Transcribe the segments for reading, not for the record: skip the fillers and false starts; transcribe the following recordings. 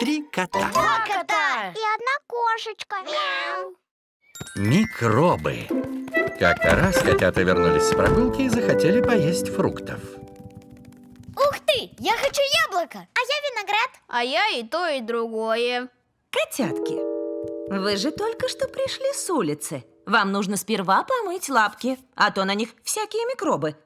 3 кота. 2 кота. И 1 кошечка. Мяу. Микробы. Как-то раз котята вернулись с прогулки и захотели поесть фруктов. Ух ты, я хочу яблоко. А я виноград. А я и то, и другое. Котятки, вы же только что пришли с улицы. Вам нужно сперва помыть лапки, а то на них всякие микробы.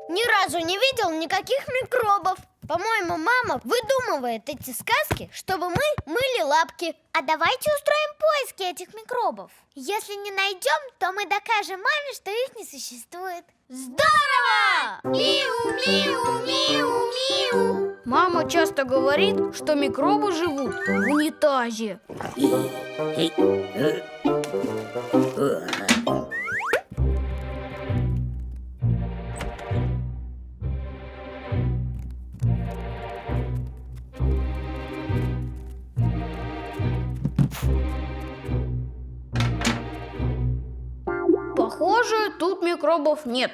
Ни разу не видел никаких микробов. По-моему, мама выдумывает эти сказки, чтобы мы мыли лапки. А давайте устроим поиски этих микробов. Если не найдем, то мы докажем маме, что их не существует. Здорово! Миу, миу, миу, миу. Мама часто говорит, что микробы живут в унитазе. Похоже, тут микробов нет.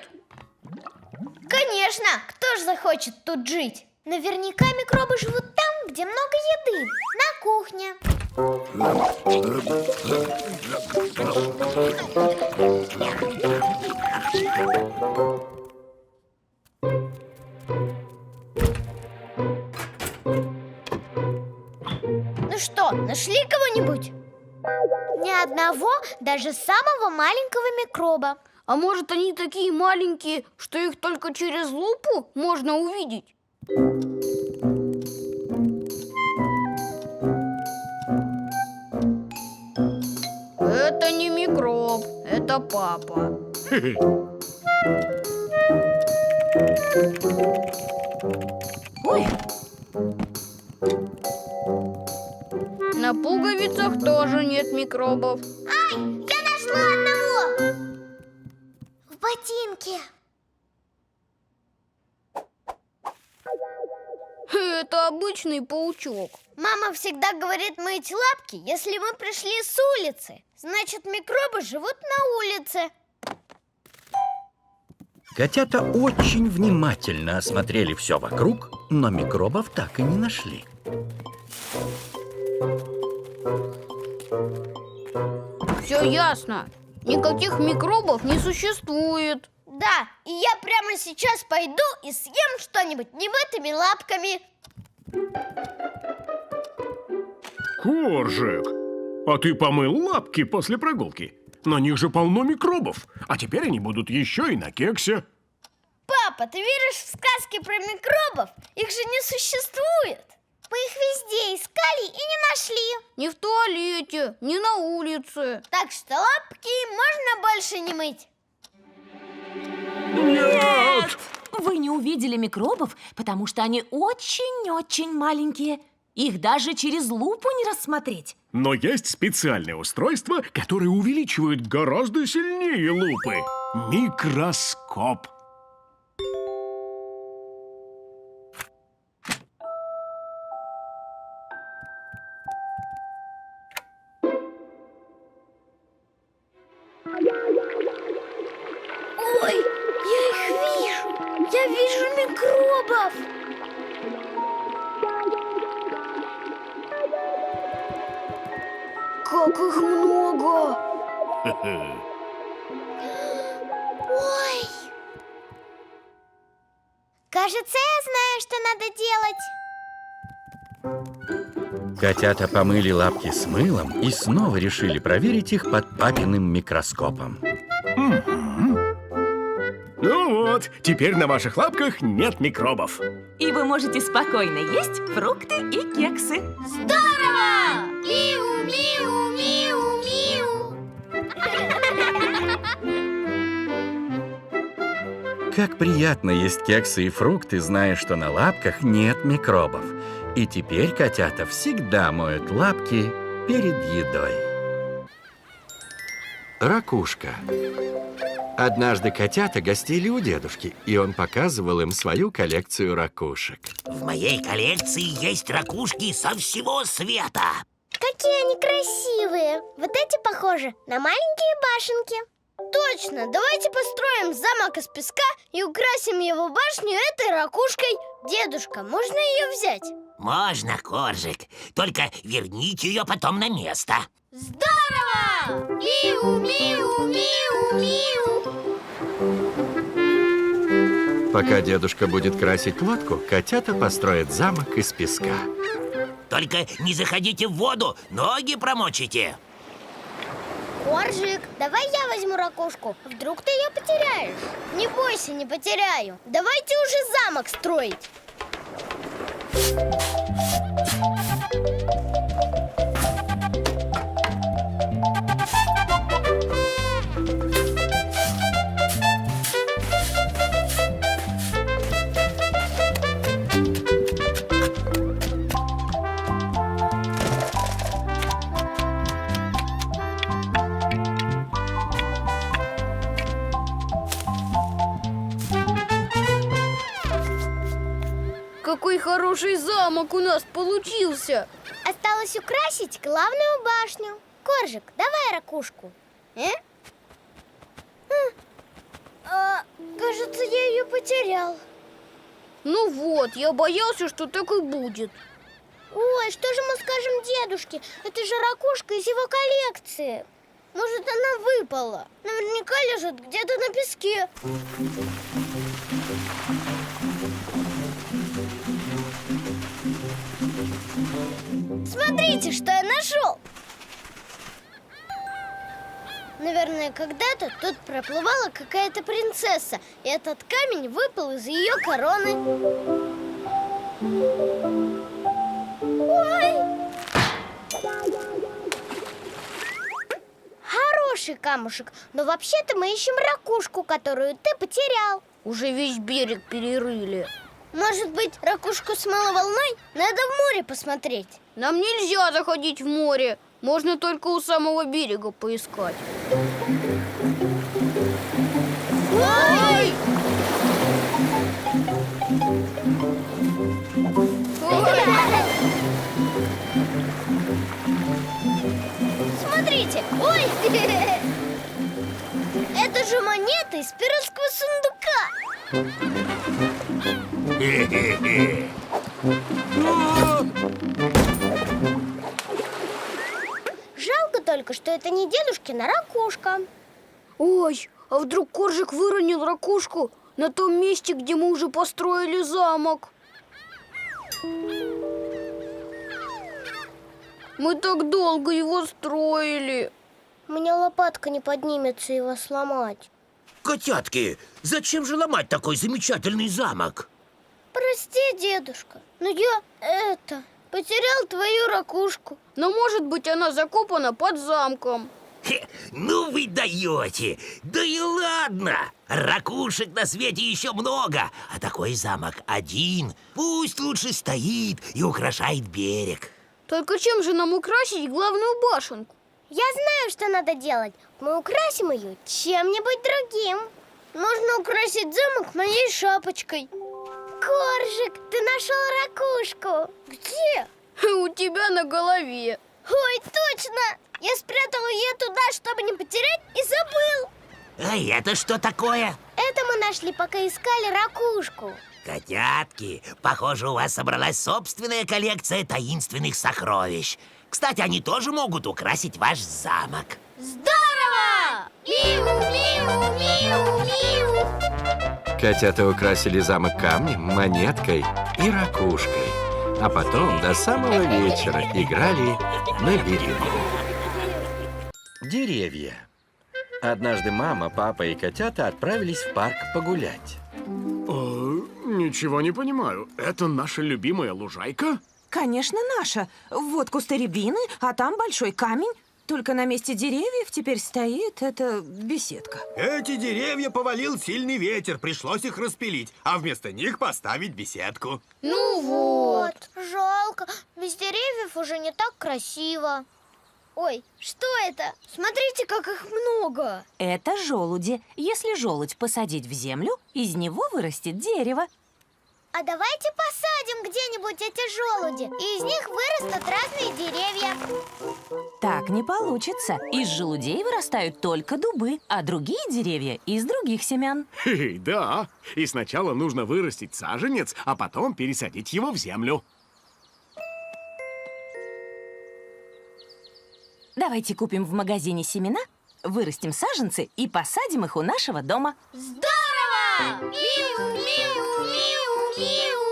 Конечно, кто же захочет тут жить? Наверняка микробы живут там, где много еды. На кухне. Ну что, нашли кого-нибудь? Ни одного, даже самого маленького микроба. А может, они такие маленькие, что их только через лупу можно увидеть? Это не микроб, это папа. Ой, На пуговицах тоже нет микробов. Я нашла одного. В ботинке. Это обычный паучок. Мама всегда говорит мыть лапки, если мы пришли с улицы. Значит, микробы живут на улице. Котята очень внимательно осмотрели все вокруг, но микробов так и не нашли. Все ясно. Никаких микробов не существует. Да, и я прямо сейчас пойду и съем что-нибудь немытыми лапками. Коржик, а ты помыл лапки после прогулки? На них же полно микробов, а теперь они будут еще и на кексе. Папа, ты веришь в сказки про микробов? Их же не существует. Мы их везде искали и не нашли. Ни в туалете, ни на улице. Так что лапки можно больше не мыть. Нет! вы не увидели микробов, потому что они очень-очень маленькие. Их даже через лупу не рассмотреть. Но есть специальное устройство, которое увеличивает гораздо сильнее лупы. Микроскоп. Ой, я их вижу! Я вижу микробов! Как их много! Ой! Кажется, я знаю, что надо делать. Котята помыли лапки с мылом и снова решили проверить их под папиным микроскопом. Ну вот, теперь на ваших лапках нет микробов. И вы можете спокойно есть фрукты и кексы. Здорово! Миу, миу, миу, миу! Как приятно есть кексы и фрукты, зная, что на лапках нет микробов. И теперь котята всегда моют лапки перед едой. Ракушка. Однажды котята гостили у дедушки, и он показывал им свою коллекцию ракушек. В моей коллекции есть ракушки со всего света. Какие они красивые! Вот эти похожи на маленькие башенки. Точно! Давайте построим замок из песка и украсим его башню этой ракушкой. Дедушка, можно ее взять? Можно, Коржик. Только верните ее потом на место. Здорово! Миу, миу, миу, миу. Пока дедушка будет красить лодку, котята построят замок из песка. Только не заходите в воду, ноги промочите. Коржик, давай я возьму ракушку. Вдруг ты ее потеряешь? Не бойся, не потеряю. Давайте уже замок строить. Какой хороший замок у нас получился! Осталось украсить главную башню. Коржик, давай ракушку. Кажется, я ее потерял. Ну вот, я боялся, что так и будет. Ой, что же мы скажем дедушке? Это же ракушка из его коллекции. Может, она выпала? Наверняка лежит где-то на песке. Смотрите, что я нашел! Наверное, когда-то тут проплывала какая-то принцесса, и этот камень выпал из ее короны. Ой! Хороший камушек, но вообще-то мы ищем ракушку, которую ты потерял. Уже весь берег перерыли. Может быть, ракушку смыло волной? Надо в море посмотреть. Нам нельзя заходить в море. Можно только у самого берега поискать. Ой! Смотрите! Ой! Это же монеты из пиратского сундука. Жалко только, что это не дедушкина ракушка. Ой, а вдруг Коржик выронил ракушку на том месте, где мы уже построили замок? Мы так долго его строили. У меня лопатка не поднимется его сломать. Котятки, зачем же ломать такой замечательный замок? Прости, дедушка, но я потерял твою ракушку. Но, может быть, она закопана под замком. Ну вы даете! Да и ладно! Ракушек на свете еще много, а такой замок один. Пусть лучше стоит и украшает берег. Только чем же нам украсить главную башенку? Я знаю, что надо делать. Мы украсим ее чем-нибудь другим. Можно украсить замок моей шапочкой. Коржик, ты нашел ракушку. Где? У тебя на голове. Ой, точно! Я спрятал ее туда, чтобы не потерять, и забыл. А это что такое? Это мы нашли, пока искали ракушку. Котятки, похоже, у вас собралась собственная коллекция таинственных сокровищ. Кстати, они тоже могут украсить ваш замок. Здорово! Миу, миу, миу, миу. Котята украсили замок камнем, монеткой и ракушкой. А потом до самого вечера играли на берегу. Деревья. Однажды мама, папа и котята отправились в парк погулять. Ничего не понимаю. Это наша любимая лужайка? Конечно, наша. Вот кусты рябины, а там большой камень. Только на месте деревьев теперь стоит эта беседка. Эти деревья повалил сильный ветер, пришлось их распилить, а вместо них поставить беседку. Ну вот. Жалко. Без деревьев уже не так красиво. Ой, что это? Смотрите, как их много. Это желуди. Если желудь посадить в землю, из него вырастет дерево. А давайте посадим где-нибудь эти желуди, и из них вырастут разные деревья. Так, Так не получится. Из желудей вырастают только дубы, а другие деревья из других семян. Да, и сначала нужно вырастить саженец, а потом пересадить его в землю. Давайте купим в магазине семена, вырастим саженцы и посадим их у нашего дома. Здорово! Миу, миу, миу, миу.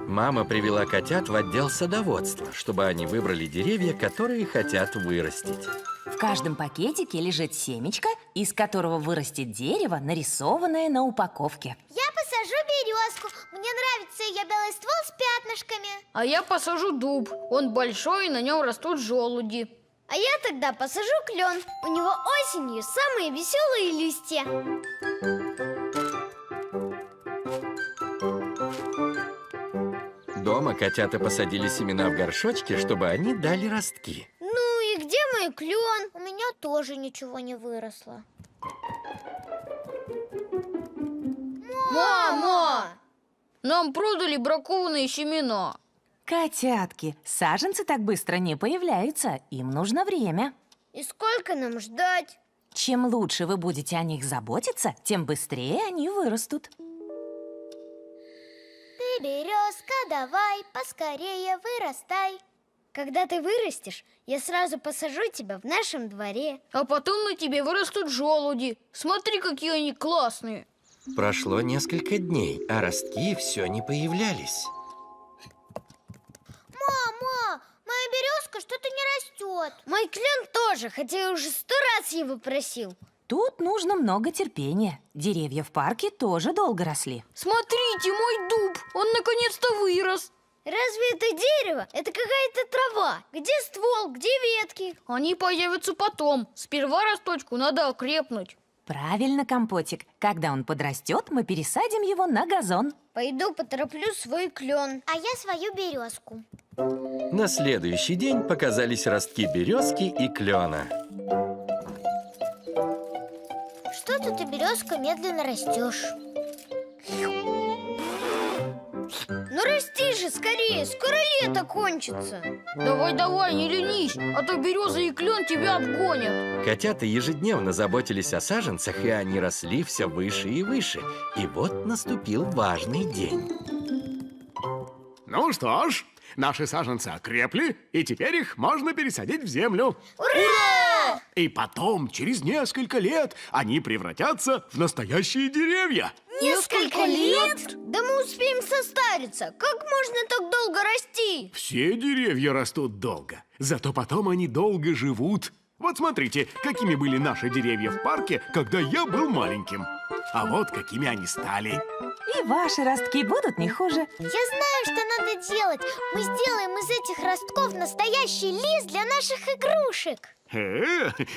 Мама привела котят в отдел садоводства, чтобы они выбрали деревья, которые хотят вырастить. В каждом пакетике лежит семечко, из которого вырастет дерево, нарисованное на упаковке. Я посажу березку. Мне нравится ее белый ствол с пятнышками. А я посажу дуб. Он большой, и на нем растут желуди. А я тогда посажу клен. У него осенью самые веселые листья. Дома котята посадили семена в горшочки, чтобы они дали ростки. Ну и где мой клен? У меня тоже ничего не выросло. Мама! Нам продали бракованные семена. Котятки, саженцы так быстро не появляются, им нужно время. И сколько нам ждать? Чем лучше вы будете о них заботиться, тем быстрее они вырастут. Ты, березка, давай, поскорее вырастай. Когда ты вырастешь, я сразу посажу тебя в нашем дворе. А потом на тебе вырастут желуди. Смотри, какие они классные. Прошло несколько дней, а ростки все не появлялись. Мама, моя березка что-то не растет. Мой клен тоже, хотя я уже 100 раз его просил. Тут нужно много терпения. Деревья в парке тоже долго росли. Смотрите, мой дуб. Он наконец-то вырос. Разве это дерево? Это какая-то трава. Где ствол, где ветки? Они появятся потом. Сперва росточку надо окрепнуть. Правильно, Компотик. Когда он подрастет, мы пересадим его на газон. Пойду потороплю свой клен. А я свою березку. На следующий день показались ростки березки и клена. Что-то ты, березка, медленно растешь. Ну расти же скорее, скоро лето кончится. Давай, не ленись, а то береза и клен тебя обгонят. Котята ежедневно заботились о саженцах, и они росли все выше и выше. И вот наступил важный день. Ну что ж, наши саженцы окрепли, и теперь их можно пересадить в землю. Ура! И потом, через несколько лет, они превратятся в настоящие деревья. Несколько лет? Да мы успеем состариться. Как можно так долго расти? Все деревья растут долго, зато потом они долго живут. Вот смотрите, какими были наши деревья в парке, когда я был маленьким. А вот какими они стали. И ваши ростки будут не хуже. Я знаю, что надо делать. Мы сделаем из этих ростков настоящий лес для наших игрушек.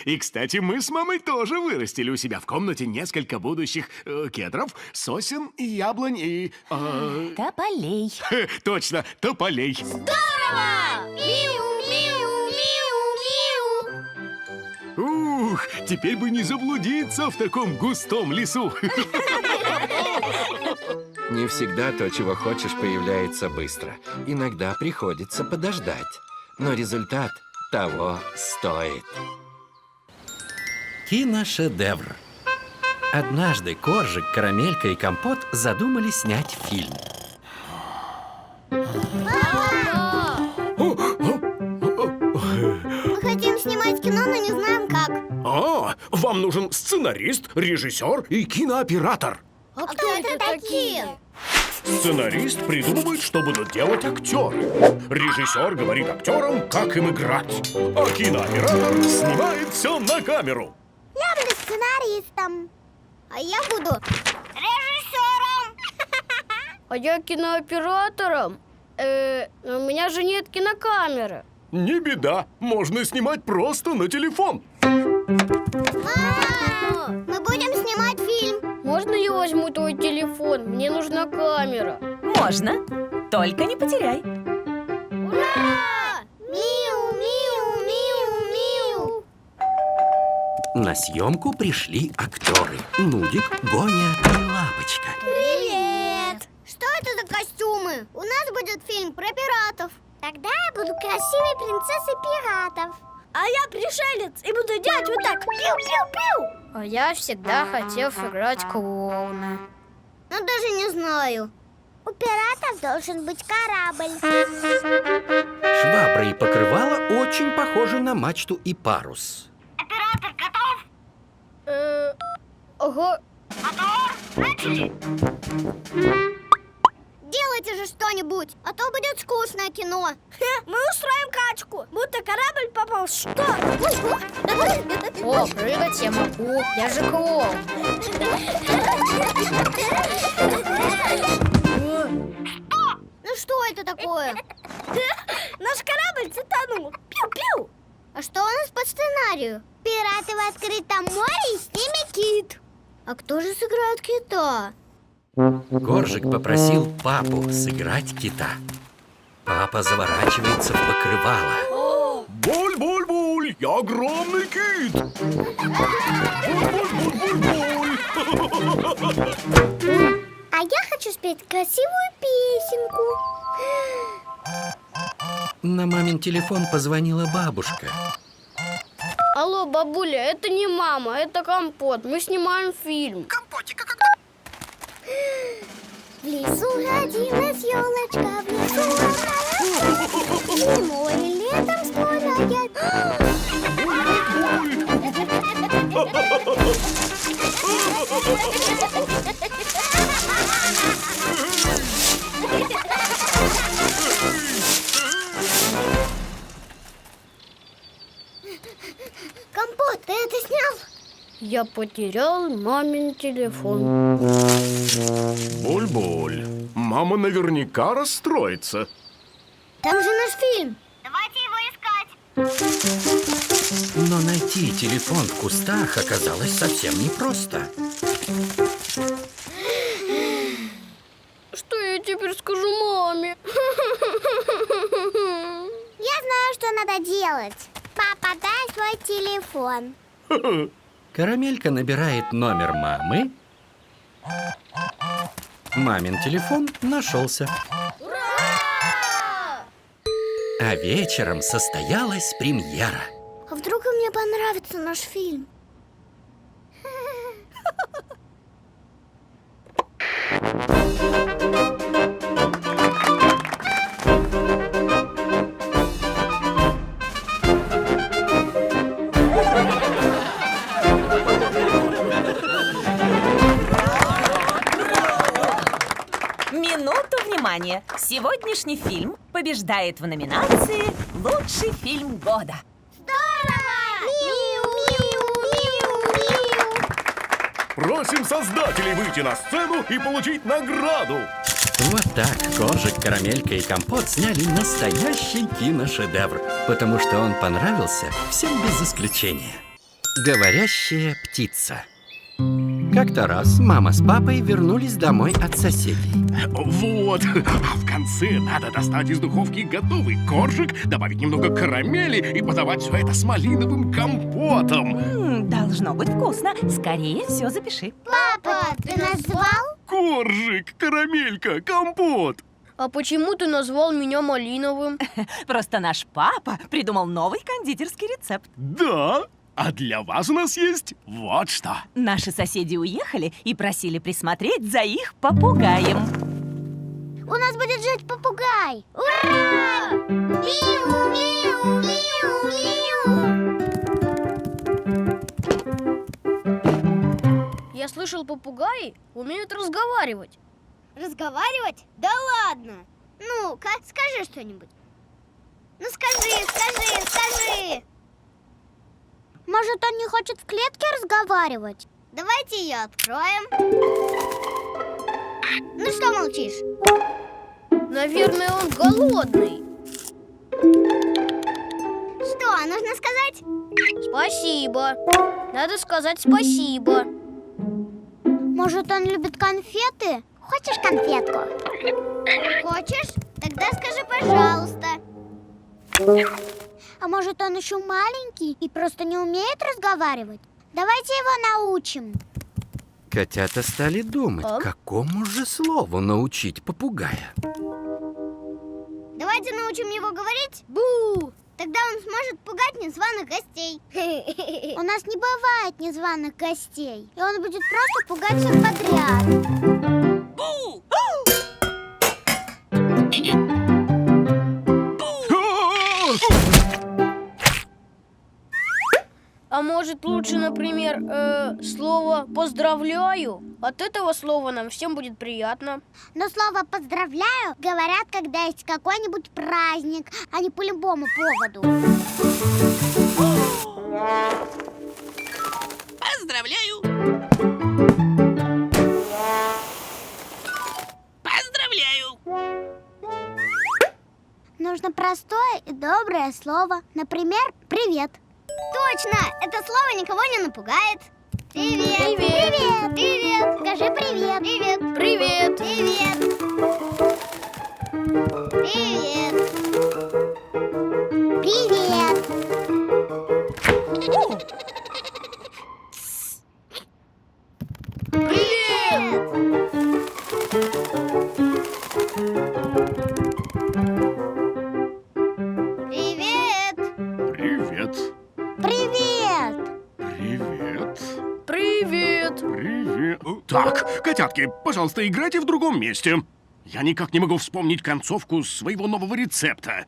И, кстати, мы с мамой тоже вырастили у себя в комнате несколько будущих кедров, сосен и яблонь и... Тополей. Точно, тополей. Здорово! Миу, миу, миу, миу. Ух, теперь бы не заблудиться в таком густом лесу. Не всегда то, чего хочешь, появляется быстро. Иногда приходится подождать. Но результат того стоит. Киношедевр. Однажды Коржик, Карамелька и Компот задумали снять фильм. Мы хотим снимать кино, но не знаем как. Вам нужен сценарист, режиссер и кинооператор. А кто это такие? Сценарист придумывает, что будут делать актеры. Режиссер говорит актерам, как им играть. А кинооператор снимает все на камеру. Я буду сценаристом. А я буду режиссером. А я кинооператором. У меня же нет кинокамеры. Не беда, можно снимать просто на телефон. Мама, мы будем снимать фильм. Можно я возьму твой телефон? Мне нужна камера. Можно, только не потеряй. Ура! Миу, миу, миу, миу. На съемку пришли актеры. Нудик, Гоня и Лапочка. Привет! Что это за костюмы? У нас будет фильм про пиратов. Тогда я буду красивой принцессой пиратов. А я пришелец и буду делать вот так. Пиу-пиу-пиу. А я всегда хотел сыграть клоуна. Ну, даже не знаю. У пиратов должен быть корабль. Швабра и покрывало очень похожи на мачту и парус. Оператор готов? Ага. Делайте же что-нибудь, а то будет скучное кино. Мы устроим качку, будто корабль попал в шторм. О, прыгать я могу. Я же клоун. Ну что это такое? Наш корабль затонул. Пиу-пиу. А что у нас по сценарию? Пираты в открытом море и с ними кит. А кто же сыграет кита? Коржик попросил папу сыграть кита. Папа заворачивается в покрывало. Буль-буль-буль, я огромный кит! Буль-буль-буль-буль-буль! А я хочу спеть красивую песенку. На мамин телефон позвонила бабушка. Алло, бабуля, это не мама, это Компот. Мы снимаем фильм. В лесу родилась елочка, в лесу она зимой и летом строят. Компот, ты это снял? Я потерял мамин телефон. Буль-буль, мама наверняка расстроится. Там же наш фильм. Давайте его искать. Но найти телефон в кустах оказалось совсем непросто. Что я теперь скажу маме? Я знаю, что надо делать. Папа, дай свой телефон. Карамелька набирает номер мамы. Мамин телефон нашелся. А вечером состоялась премьера. А вдруг и мне понравится наш фильм? Минуту внимания! Сегодняшний фильм побеждает в номинации «Лучший фильм года». Просим создателей выйти на сцену и получить награду. Вот так Коржик, Карамелька и Компот сняли настоящий киношедевр, потому что он понравился всем без исключения. Говорящая птица. Как-то раз мама с папой вернулись домой от соседей. Вот. А в конце надо достать из духовки готовый коржик, добавить немного карамели и подавать все это с малиновым компотом. Должно быть вкусно. Скорее все запиши. Папа, ты назвал? Коржик, карамелька, компот. А почему ты назвал меня малиновым? Просто наш папа придумал новый кондитерский рецепт. Да. А для вас у нас есть вот что. Наши соседи уехали и просили присмотреть за их попугаем. У нас будет жить попугай. Ура! Миу, миу, миу, миу. Я слышал, попугаи умеют разговаривать. Разговаривать? Да ладно. Ну-ка, скажи что-нибудь. Ну скажи. Может, он не хочет в клетке разговаривать? Давайте ее откроем. Ну что молчишь? Наверное, он голодный. Что, нужно сказать? Спасибо. Надо сказать спасибо. Может, он любит конфеты? Хочешь конфетку? Хочешь? Тогда скажи, пожалуйста. А может, он еще маленький и просто не умеет разговаривать? Давайте его научим. Котята стали думать, какому же слову научить попугая. Давайте научим его говорить «бу». Тогда Тогда он сможет пугать незваных гостей. У нас не бывает незваных гостей. И он будет просто пугать всех подряд. А может лучше, например, слово «поздравляю»? От этого слова нам всем будет приятно. Но слово «поздравляю» говорят, когда есть какой-нибудь праздник, а не по любому поводу. Поздравляю! Поздравляю! Нужно простое и доброе слово. Например, «привет». Точно! Это слово никого не напугает. Привет! Привет! Привет! Привет! Скажи привет! Привет! Привет! Привет! Привет! Привет! Привет. Привет! Привет. Привет! Привет. Так, котятки, пожалуйста, играйте в другом месте. Я никак не могу вспомнить концовку своего нового рецепта.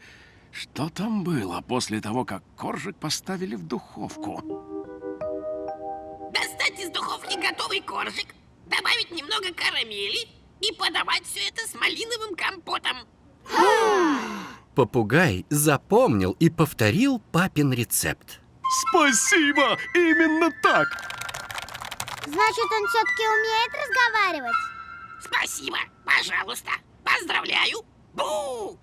Что там было после того, как коржик поставили в духовку? Достать из духовки готовый коржик, добавить немного карамели и подавать все это с малиновым компотом. Попугай запомнил и повторил папин рецепт. Спасибо! Именно так! Значит, он все-таки умеет разговаривать? Спасибо, пожалуйста, поздравляю. Бу!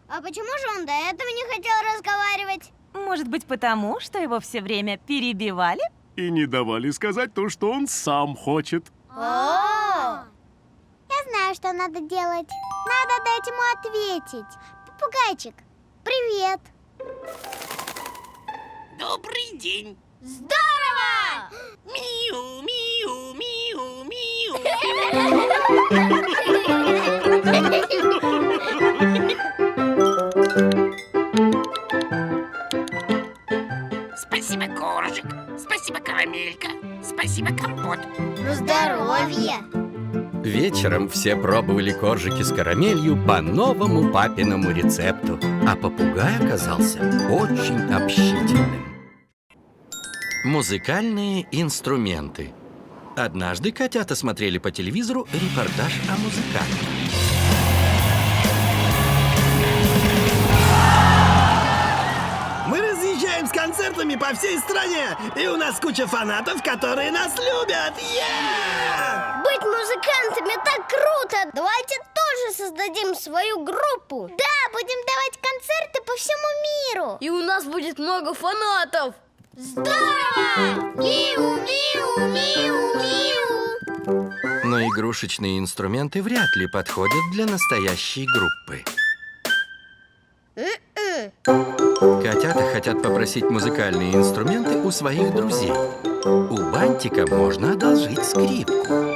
А почему же он до этого не хотел разговаривать? Может быть, потому, что его все время перебивали? И не давали сказать то, что он сам хочет. Я знаю, что надо делать. Надо дать ему ответить. Попугайчик, привет. Добрый день. Здорово! Миу, миу, миу, миу. Спасибо, коржик. Спасибо, карамелька. Спасибо, компот. Ну, здоровье. Вечером все пробовали коржики с карамелью по новому папиному рецепту, а попугай оказался очень общительным. Музыкальные инструменты. Однажды котята смотрели по телевизору репортаж о музыкантах. Мы разъезжаем с концертами по всей стране, и у нас куча фанатов, которые нас любят. Быть музыкантами так круто! Давайте тоже создадим свою группу. Да, будем давать концерты по всему миру. И у нас будет много фанатов! Здорово! Миу, миу, миу, миу. Но игрушечные инструменты вряд ли подходят для настоящей группы. Котята хотят попросить музыкальные инструменты у своих друзей. У Бантика можно одолжить скрипку.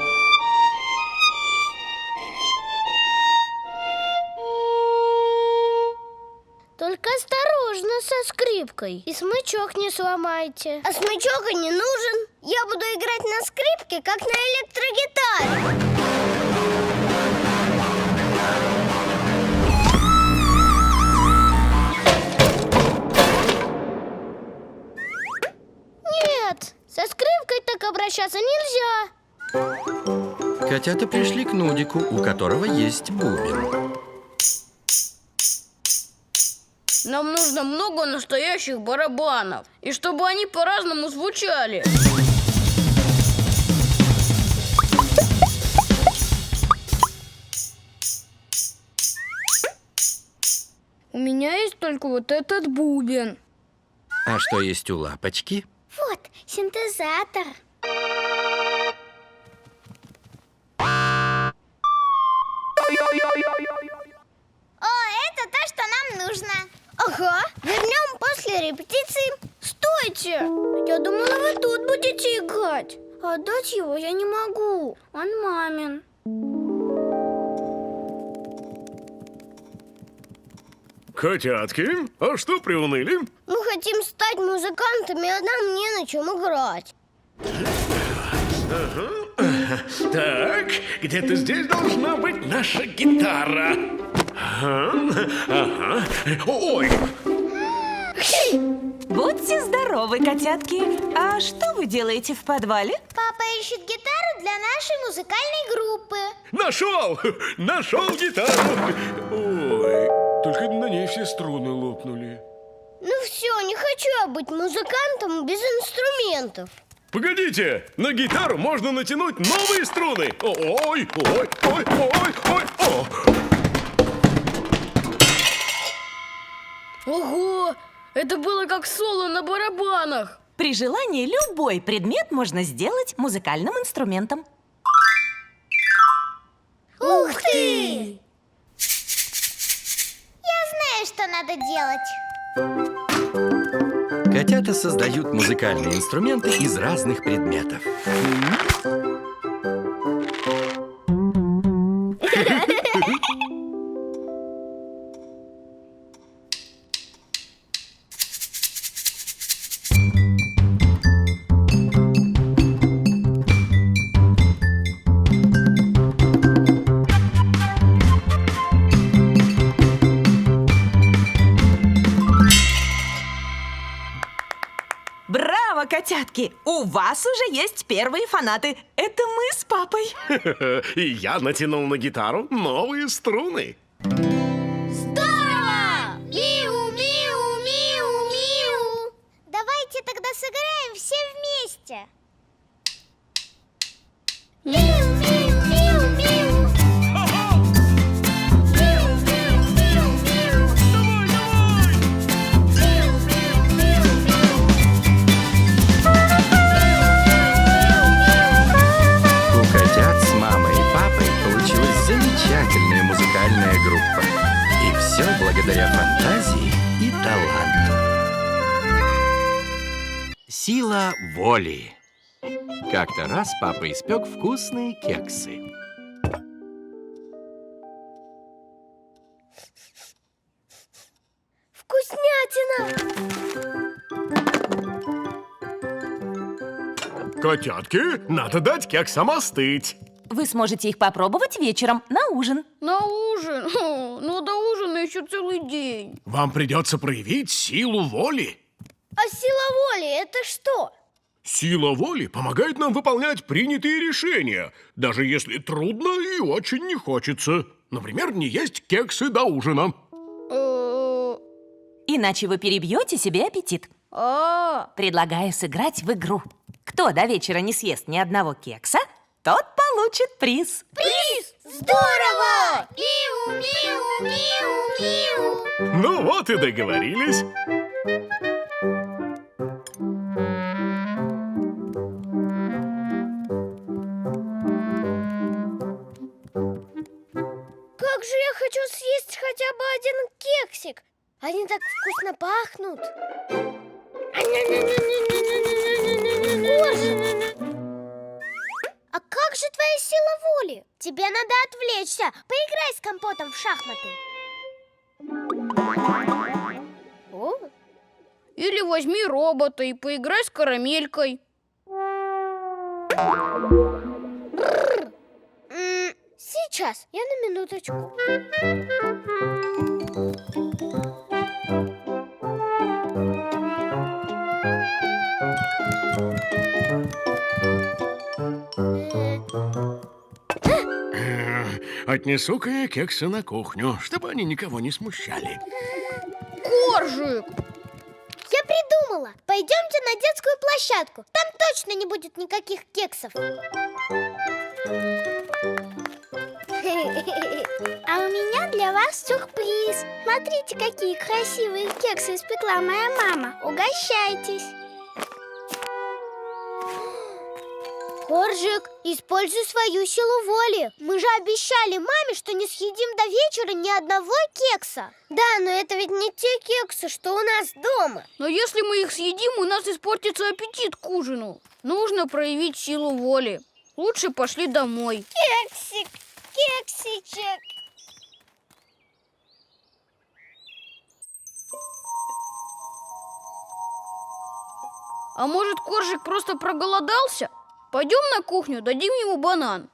Только осторожно со скрипкой. И смычок не сломайте. А смычок и не нужен. Я буду играть на скрипке, как на электрогитаре. Нет, со скрипкой так обращаться нельзя. Котята пришли к Нудику, у которого есть бубен. Нам нужно много настоящих барабанов. И чтобы они по-разному звучали. У меня есть только вот этот бубен. А что есть у Лапочки? Вот, синтезатор. О, это то, что нам нужно. Ага, вернем после репетиции. Стойте! Я думала, вы тут будете играть. Отдать его я не могу. Он мамин. Котятки, а что приуныли? Мы хотим стать музыкантами, а нам не на чем играть. Так, где-то здесь должна быть наша гитара. Ага. Ой! Будьте здоровы, котятки. А что вы делаете в подвале? Папа ищет гитару для нашей музыкальной группы. Нашел! Нашел гитару! Ой, только на ней все струны лопнули. Ну все, не хочу я быть музыкантом без инструментов. Погодите, на гитару можно натянуть новые струны. Ой, ой, ой, ой, ой, о! Ого! Это было как соло на барабанах. При желании любой предмет можно сделать музыкальным инструментом. Ух ты! Я знаю, что надо делать. Котята создают музыкальные инструменты из разных предметов. Браво, котятки! У вас уже есть первые фанаты. Это мы с папой. И я натянул на гитару новые струны. Здорово! Миу, миу, миу, миу. Давайте тогда сыграем все вместе. Миу, миу, миу, миу. Миу, миу, миу, миу. Миу, миу, миу, миу. У котят с мамой и папой получилась замечательная музыкальная группа. И все благодаря фантазии и таланту. Сила воли. Как-то раз папа испек вкусные кексы. Вкуснятина! Котятки, надо дать кексам остыть. Вы сможете их попробовать вечером на ужин. На ужин? Ну, до ужина еще целый день. Вам придется проявить силу воли. А сила воли — это что? Сила воли помогает нам выполнять принятые решения, даже если трудно и очень не хочется. Например, не есть кексы до ужина. Иначе вы перебьете себе аппетит. Предлагаю сыграть в игру. Кто до вечера не съест ни одного кекса, тот получит приз. Приз! Здорово! Миу, миу, миу, миу. Ну вот и договорились. Как же я хочу съесть хотя бы один кексик. Они так вкусно пахнут. А как же твоя сила воли? Тебе надо отвлечься. Поиграй с компотом в шахматы. Или возьми робота и поиграй с карамелькой. Сейчас, я на минуточку. Отнесу-ка я кексы на кухню, чтобы они никого не смущали. Коржик! Я придумала. Пойдемте на детскую площадку. Там точно не будет никаких кексов. А у меня для вас сюрприз. Смотрите, какие красивые кексы испекла моя мама. Угощайтесь. Коржик, используй свою силу воли. Мы же обещали маме, что не съедим до вечера ни одного кекса. Да, но это ведь не те кексы, что у нас дома. Но если мы их съедим, у нас испортится аппетит к ужину. Нужно проявить силу воли. Лучше пошли домой. Кексик, кексичек. А может, Коржик просто проголодался? Пойдем на кухню, дадим ему банан.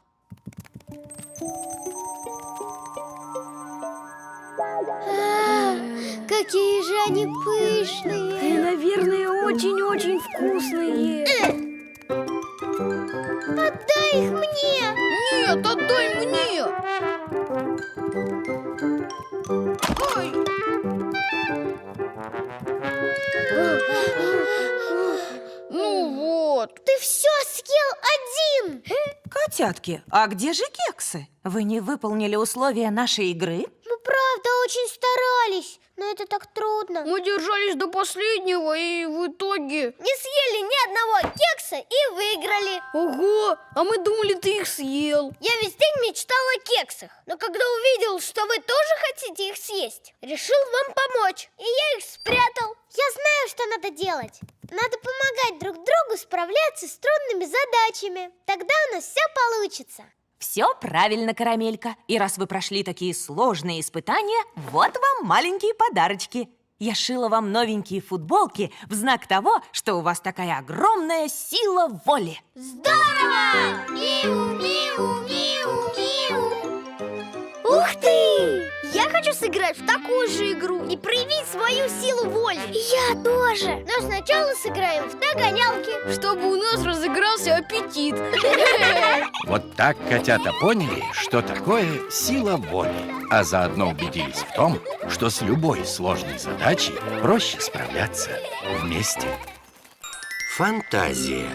Какие же они пышные! И, наверное, очень-очень вкусные. Отдай их мне! Нет, отдай мне! Ой! Ну вот. Ты все съел один! Котятки, а где же кексы? Вы не выполнили условия нашей игры? Мы правда очень старались, но это так трудно. Мы держались до последнего и в итоге... Не съели ни одного кекса и выиграли. Ого, а мы думали, ты их съел. Я весь день мечтал о кексах, но когда увидел, что вы тоже хотите их съесть, решил вам помочь, и я их спрятал. Я знаю, что надо делать. Надо помогать друг другу справляться с трудными задачами. Тогда у нас все получится. Все правильно, Карамелька. И раз вы прошли такие сложные испытания, вот вам маленькие подарочки. Я шила вам новенькие футболки в знак того, что у вас такая огромная сила воли. Здорово! Миу, миу, миу, миу. Ух ты! Я хочу сыграть в такую же игру и проявить свою силу воли. Я тоже. Но сначала сыграем в догонялки. Чтобы у нас разыгрался аппетит. Вот так котята поняли, что такое сила воли, а заодно убедились в том, что с любой сложной задачей проще справляться вместе. Фантазия.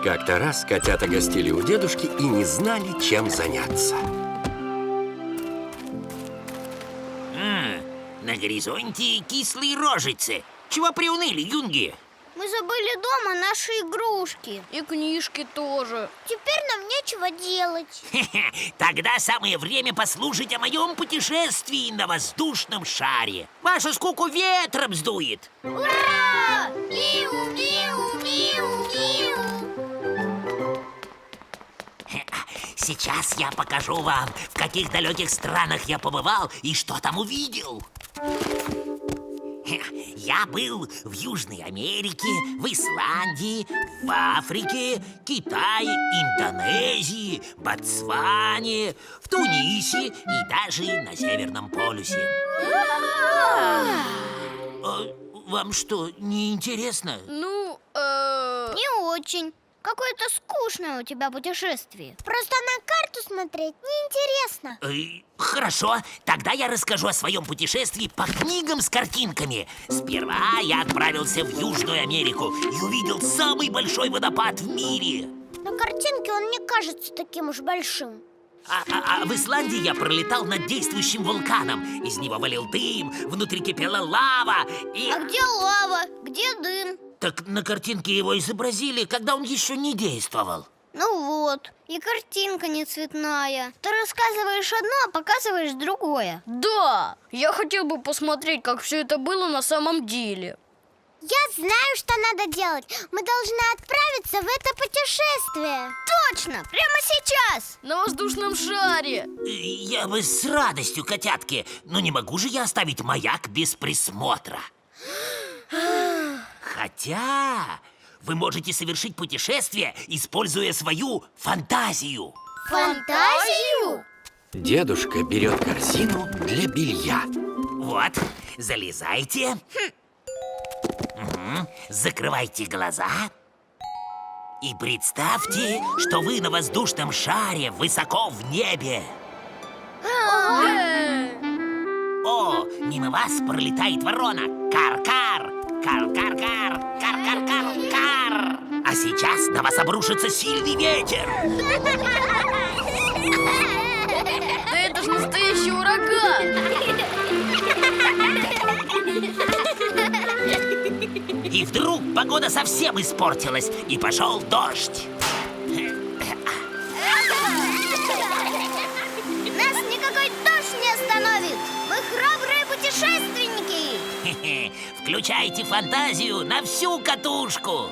Как-то раз котята гостили у дедушки и не знали, чем заняться. На горизонте кислые рожицы. Чего приуныли, юнги? Мы забыли дома наши игрушки. И книжки тоже. Теперь нам нечего делать. Тогда самое время послушать о моем путешествии на воздушном шаре. Вашу скуку ветром сдует. Ура! Миу, миу, миу, миу. Сейчас я покажу вам, в каких далеких странах я побывал и что там увидел. Я был в Южной Америке, в Исландии, в Африке, Китае, Индонезии, Ботсване, в Тунисе и даже на Северном полюсе. Вам что, не интересно? Ну, Не очень. Какое-то скучное у тебя путешествие. Просто на карту смотреть неинтересно. Хорошо, тогда я расскажу о своем путешествии по книгам с картинками. Сперва я отправился в Южную Америку и увидел самый большой водопад в мире. На картинке он не кажется таким уж большим. А в Исландии я пролетал над действующим вулканом. Из него валил дым, внутри кипела лава и... А где лава? Где дым? Так на картинке его изобразили, когда он еще не действовал. Ну вот, и картинка не цветная. Ты рассказываешь одно, а показываешь другое. да, я хотел бы посмотреть, как все это было на самом деле. Я знаю, что надо делать. Мы должны отправиться в это путешествие. Точно, прямо сейчас. На воздушном шаре. Я бы с радостью, котятки, но не могу же я оставить маяк без присмотра. Хотя вы можете совершить путешествие, используя свою фантазию. Фантазию? Дедушка берет корзину для белья. Вот, залезайте. Закрывайте глаза. И представьте, что вы на воздушном шаре высоко в небе. О, мимо вас пролетает ворона. Кар-кар, кар-кар-кар, кар-кар-кар-кар. А сейчас на вас обрушится сильный ветер. Да это же настоящий ураган. И вдруг погода совсем испортилась, и пошел дождь. Нас никакой дождь не остановит. Мы храбрые путешественники. Включайте фантазию на всю катушку.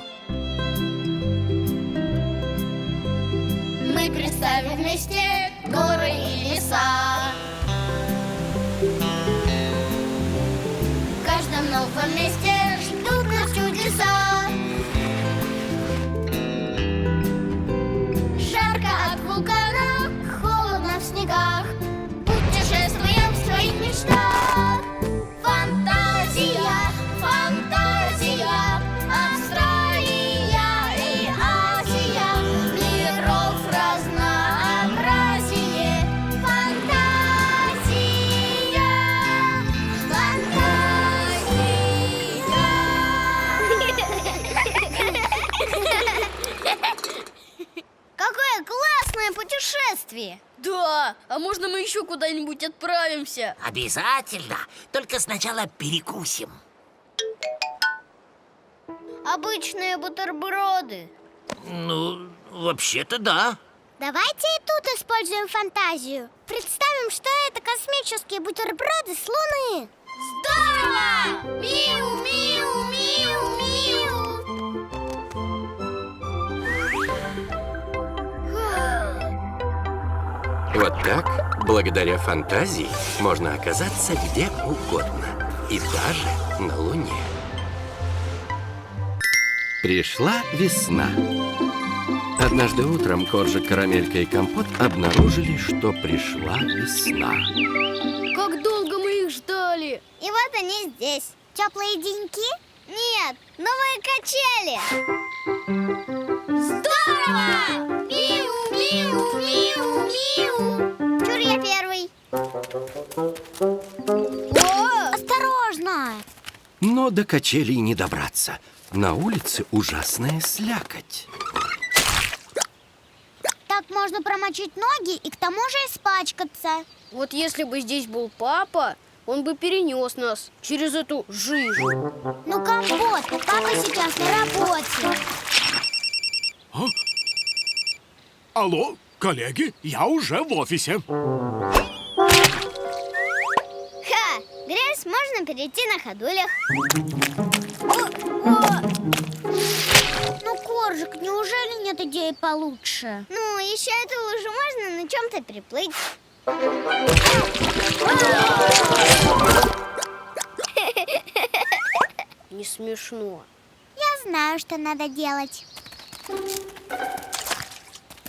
Мы представим вместе горы и леса. В каждом новом месте ждут нас чудеса. Папа, а можно мы еще куда-нибудь отправимся? Обязательно. Только сначала перекусим. Обычные бутерброды. Ну, вообще-то да. Давайте и тут используем фантазию. Представим, что это космические бутерброды с Луны. Здорово! Миу, миу, миу, миу. Вот так, благодаря фантазии, можно оказаться где угодно. И даже на Луне. Пришла весна. Однажды утром Коржик, Карамелька и Компот обнаружили, что пришла весна. Как долго мы их ждали? И вот они здесь. Теплые деньки? Нет, новые качели. Здорово! Миу, миу, миу, миу. Чур, я первый. Осторожно! Но до качелей не добраться. На улице ужасная слякоть. Так можно промочить ноги и к тому же испачкаться. Вот если бы здесь был папа, он бы перенес нас через эту жижу. Ну, Компот, папа сейчас на работе. Алло, коллеги, я уже в офисе. Ха! Грязь можно перейти на ходулях. Ну, Коржик, неужели нет идеи получше? Ну, еще эту лужу можно на чем-то приплыть. Не смешно. Я знаю, что надо делать.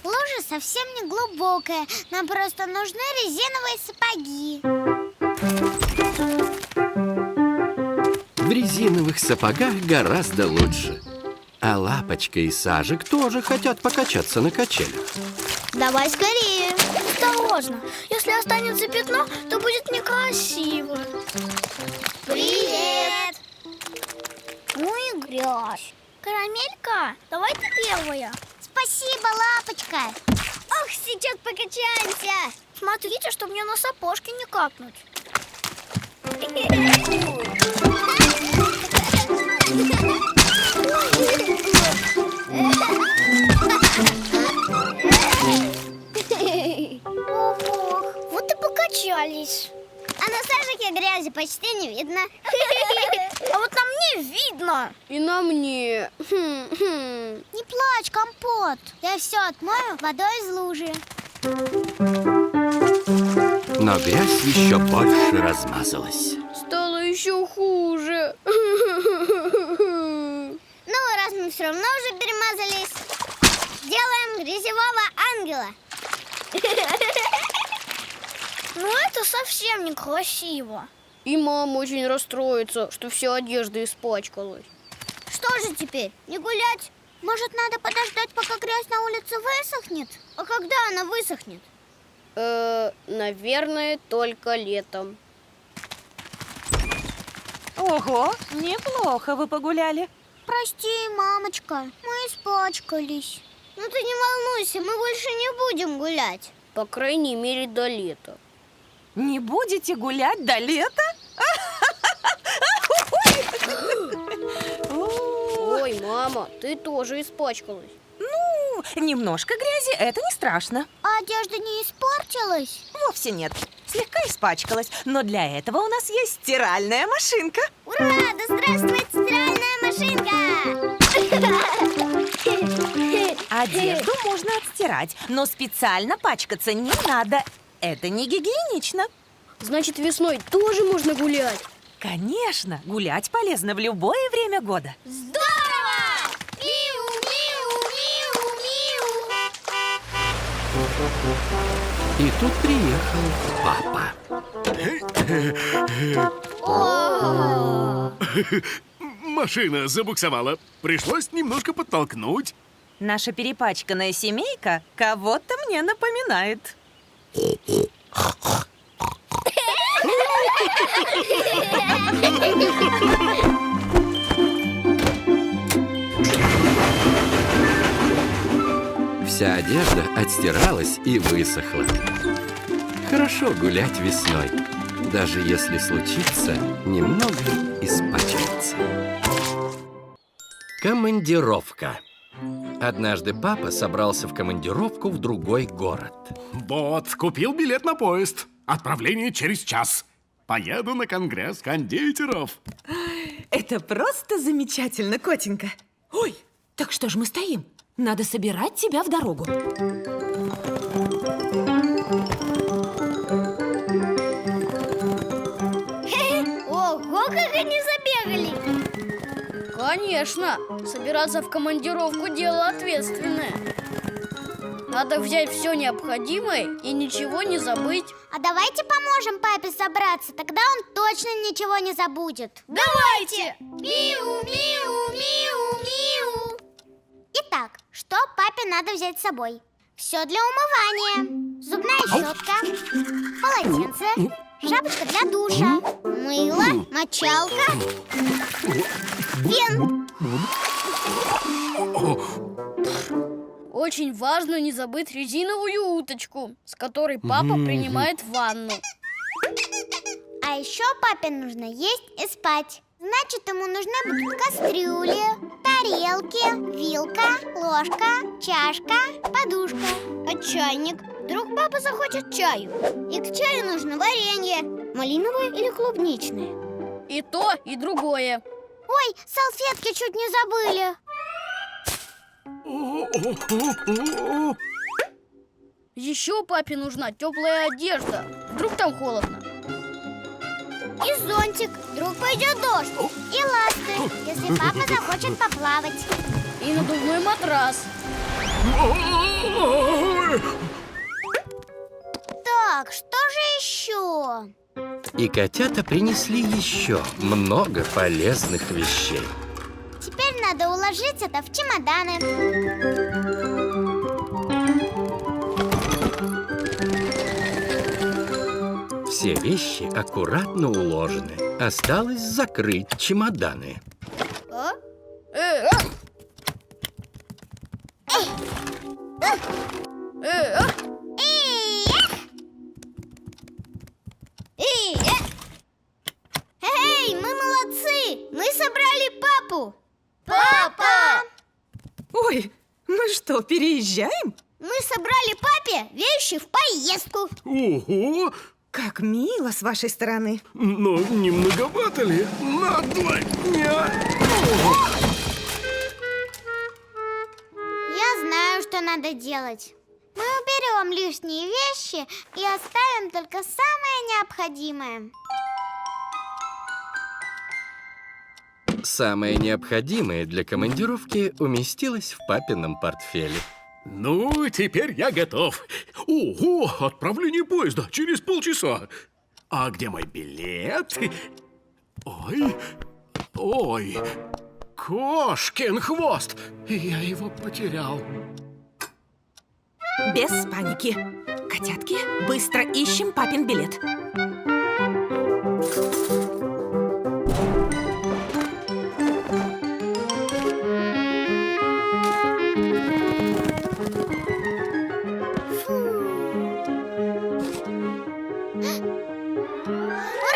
Лужа совсем не глубокая. Нам просто нужны резиновые сапоги. В резиновых сапогах гораздо лучше. А Лапочка и Сажик тоже хотят покачаться на качелях. Давай скорее. Осторожно. Если останется пятно, то будет некрасиво. Привет! Ну и грязь. Карамелька, давай ты первая. Спасибо, Лапочка. Ох, сейчас покачаемся. Смотрите, чтобы мне на сапожки не капнуть. Ох, вот и покачались. А на Сажике грязи почти не видно. А вот на мне видно. И на мне. Не плачь, Компот. Я все отмою водой из лужи. Но грязь еще больше размазалась. Стало еще хуже. Ну, раз мы все равно уже перемазались, сделаем грязевого ангела. Ну это совсем некрасиво. И мама очень расстроится, что вся одежда испачкалась. Что же теперь, не гулять? Может, надо подождать, пока грязь на улице высохнет? А когда она высохнет? Наверное, только летом. Ого, неплохо вы погуляли. Прости, мамочка, мы испачкались. Ну ты не волнуйся, мы больше не будем гулять. По крайней мере, до лета. Не будете гулять до лета? Ой, мама, ты тоже испачкалась. Ну, немножко грязи – это не страшно. А одежда не испортилась? Вовсе нет. Слегка испачкалась, но для этого у нас есть стиральная машинка. Ура! Да здравствует стиральная машинка! Одежду можно отстирать, но специально пачкаться не надо. Это не гигиенично. Значит, весной тоже можно гулять. Конечно, гулять полезно в любое время года. Здорово! Миу, миу, миу, миу. И тут приехал папа. Машина забуксовала. Пришлось немножко подтолкнуть. Наша перепачканная семейка кого-то мне напоминает. Вся одежда отстиралась и высохла. Хорошо гулять весной, даже если случится немного испачкаться. Командировка. Однажды папа собрался в командировку в другой город. Вот, купил билет на поезд. Отправление через час. Поеду на конгресс кондитеров. Это просто замечательно, котенька. Ой, так что ж мы стоим? Надо собирать тебя в дорогу. Ого, как они забегали! Конечно, собираться в командировку дело ответственное. Надо взять все необходимое и ничего не забыть. А давайте поможем папе собраться, тогда он точно ничего не забудет. Давайте! Миу, миу, миу, миу. Итак, что папе надо взять с собой? Все для умывания. Зубная щетка, полотенце, шапочка для душа, мыло, мочалка, фен. Очень важно не забыть резиновую уточку, с которой папа принимает ванну. А еще папе нужно есть и спать. Значит, ему нужны будут кастрюли, тарелки, вилка, ложка, чашка, подушка. А чайник? Вдруг папа захочет чаю. И к чаю нужно варенье. Малиновое или клубничное? И то, и другое. Ой, салфетки чуть не забыли. Еще папе нужна теплая одежда. Вдруг там холодно. И зонтик, вдруг пойдет дождь. И ласты, если папа захочет поплавать. И надувной матрас. Так, что же еще? И котята принесли еще много полезных вещей. Теперь надо уложить это в чемоданы. Все вещи аккуратно уложены. Осталось закрыть чемоданы. А? Эй, мы молодцы! Мы собрали папу! Папа! Ой, мы что, переезжаем? Мы собрали папе вещи в поездку. Ого! Как мило с вашей стороны. Но не многовато ли? На 2 дня! Я знаю, что надо делать. Мы уберем лишние вещи и оставим только самое необходимое. Самое необходимое для командировки уместилось в папином портфеле. Ну, теперь я готов. Ого, отправление поезда через полчаса. А где мой билет? Ой, ой, кошкин хвост. Я его потерял. Без паники. Котятки, быстро ищем папин билет.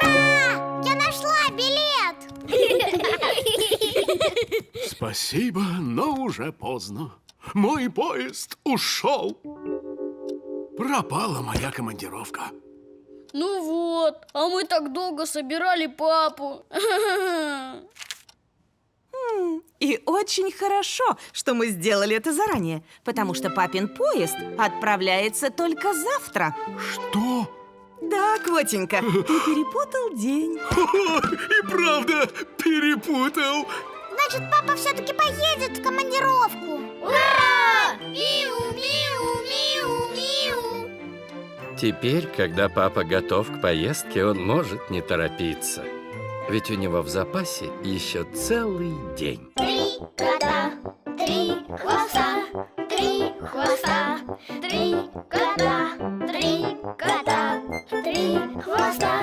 Ура! Я нашла билет! Спасибо, но уже поздно. Мой поезд ушел. Пропала моя командировка. Ну вот, а мы так долго собирали папу. И очень хорошо, что мы сделали это заранее, потому что папин поезд отправляется только завтра. Что? Да, котенька, ты перепутал день. И правда перепутал. Значит, папа все-таки поедет в командировку. Ура! Миу, миу, миу, миу. Теперь, когда папа готов к поездке, он может не торопиться. Ведь у него в запасе еще целый день. 3 кота, 3 хвоста, 3 хвоста, 3 кота, 3 кота, 3 хвоста.